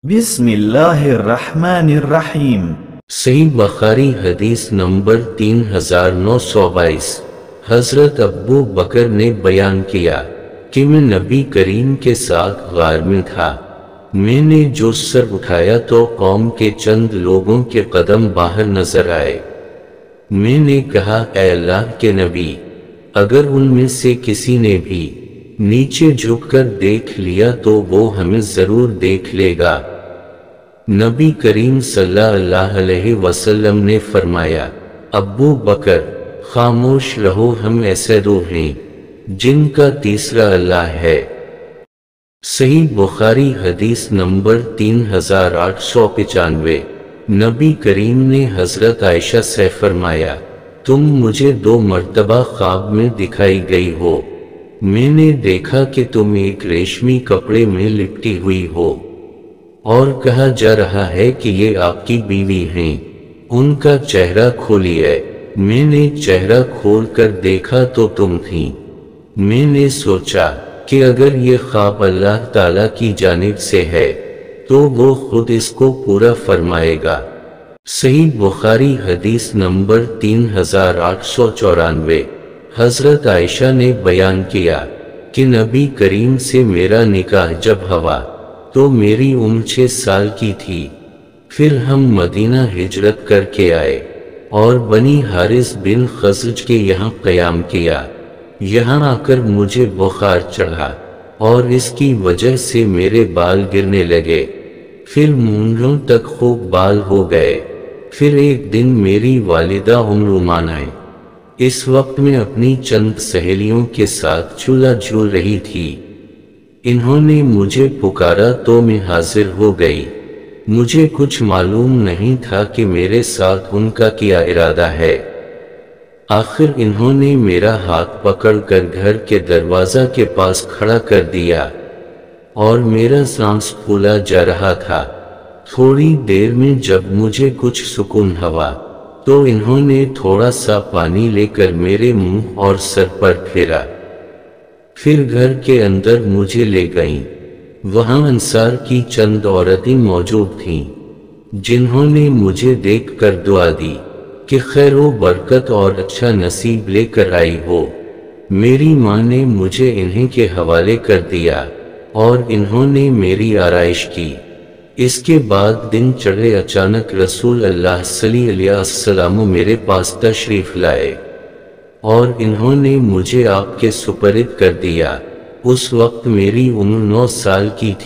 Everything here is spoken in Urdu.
بسم اللہ الرحمن الرحیم۔ صحیح بخاری حدیث نمبر 3922۔ حضرت ابو بکر نے بیان کیا کہ میں نبی کریم کے ساتھ غار میں تھا۔ میں نے جو سر اٹھایا تو قوم کے چند لوگوں کے قدم باہر نظر آئے۔ میں نے کہا اے اللہ کے نبی، اگر ان میں سے کسی نے بھی نیچے جھک کر دیکھ لیا تو وہ ہمیں ضرور دیکھ لے گا۔ نبی کریم صلی اللہ علیہ وسلم نے فرمایا ابو بکر خاموش رہو، ہم ایسے روح ہیں جن کا تیسرا اللہ ہے۔ صحیح بخاری حدیث نمبر 3895۔ نبی کریم نے حضرت عائشہ سے فرمایا تم مجھے 2 مرتبہ خواب میں دکھائی گئی ہو۔ میں نے دیکھا کہ تم ایک ریشمی کپڑے میں لپٹی ہوئی ہو اور کہا جا رہا ہے کہ یہ آپ کی بیوی ہیں، ان کا چہرہ کھولیے۔ میں نے چہرہ کھول کر دیکھا تو تم تھیں۔ میں نے سوچا کہ اگر یہ خواب اللہ تعالیٰ کی جانب سے ہے تو وہ خود اس کو پورا فرمائے گا۔ صحیح بخاری حدیث نمبر 3894۔ حضرت عائشہ نے بیان کیا کہ نبی کریم سے میرا نکاح جب ہوا تو میری عمر 6 سال کی تھی۔ پھر ہم مدینہ ہجرت کر کے آئے اور بنی حارث بن خزرج کے یہاں قیام کیا۔ یہاں آ کر مجھے بخار چڑھا اور اس کی وجہ سے میرے بال گرنے لگے، پھر مونڈھوں تک خوب بال ہو گئے۔ پھر ایک دن میری والدہ ام رومان آئے۔ اس وقت میں اپنی چند سہیلیوں کے ساتھ جھولا جھول رہی تھی۔ انہوں نے مجھے پکارا تو میں حاضر ہو گئی۔ مجھے کچھ معلوم نہیں تھا کہ میرے ساتھ ان کا کیا ارادہ ہے۔ آخر انہوں نے میرا ہاتھ پکڑ کر گھر کے دروازہ کے پاس کھڑا کر دیا اور میرا سانس پھولا جا رہا تھا۔ تھوڑی دیر میں جب مجھے کچھ سکون ہوا تو انہوں نے تھوڑا سا پانی لے کر میرے منہ اور سر پر پھیرا، پھر گھر کے اندر مجھے لے گئیں۔ وہاں انصار کی چند عورتیں موجود تھیں جنہوں نے مجھے دیکھ کر دعا دی کہ خیر و برکت اور اچھا نصیب لے کر آئی ہو۔ میری ماں نے مجھے انہیں کے حوالے کر دیا اور انہوں نے میری آرائش کی۔ اس کے بعد دن چڑھے اچانک رسول اللہ صلی اللہ علیہ وسلم میرے پاس تشریف لائے اور انہوں نے مجھے آپ کے سپرد کر دیا۔ اس وقت میری عمر 9 سال کی تھی۔